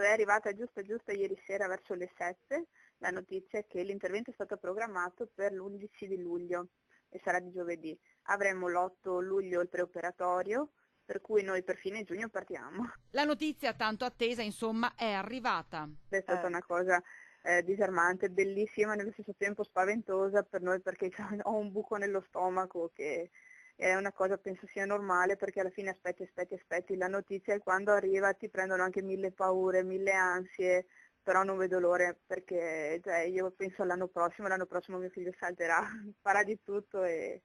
È arrivata giusto ieri sera verso le 7 la notizia che l'intervento è stato programmato per l'11 di luglio e sarà di giovedì. Avremo l'8 luglio il preoperatorio, per cui noi per fine giugno partiamo. La notizia tanto attesa, insomma, è arrivata. È stata una cosa disarmante, bellissima, nello stesso tempo spaventosa per noi perché ho un buco nello stomaco che è una cosa penso sia normale perché alla fine aspetti, la notizia e quando arriva ti prendono anche 1000 paure, 1000 ansie, però non vedo l'ora perché cioè, io penso l'anno prossimo mio figlio salterà, farà di tutto e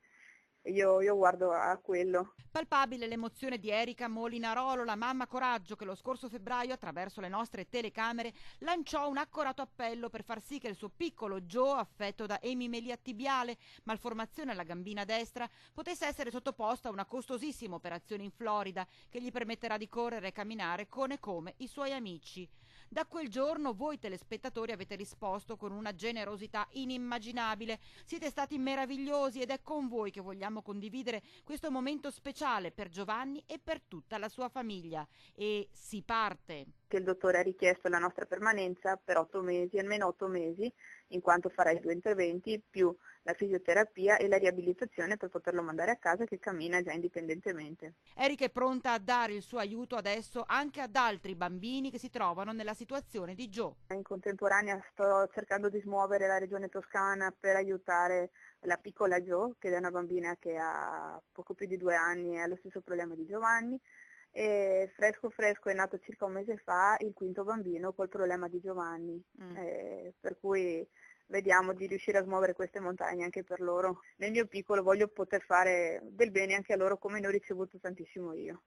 io guardo a quello. Palpabile l'emozione di Erika Molinarolo, la mamma coraggio che lo scorso febbraio, attraverso le nostre telecamere, lanciò un accorato appello per far sì che il suo piccolo Joe, affetto da emimelia tibiale, malformazione alla gambina destra, potesse essere sottoposto a una costosissima operazione in Florida che gli permetterà di correre e camminare con e come i suoi amici. Da quel giorno voi telespettatori avete risposto con una generosità inimmaginabile. Siete stati meravigliosi ed è con voi che vogliamo condividere questo momento speciale per Giovanni e per tutta la sua famiglia. E si parte! Che il dottore ha richiesto la nostra permanenza per 8 mesi, almeno 8 mesi, in quanto farà i 2 interventi più la fisioterapia e la riabilitazione per poterlo mandare a casa che cammina già indipendentemente. Erika è pronta a dare il suo aiuto adesso anche ad altri bambini che si trovano nella situazione di Joe. In contemporanea sto cercando di smuovere la regione Toscana per aiutare la piccola Jo, che è una bambina che ha poco più di 2 anni e ha lo stesso problema di Giovanni, e fresco è nato circa un mese fa il quinto bambino col problema di Giovanni, per cui vediamo di riuscire a smuovere queste montagne anche per loro. Nel mio piccolo voglio poter fare del bene anche a loro come ne ho ricevuto tantissimo io.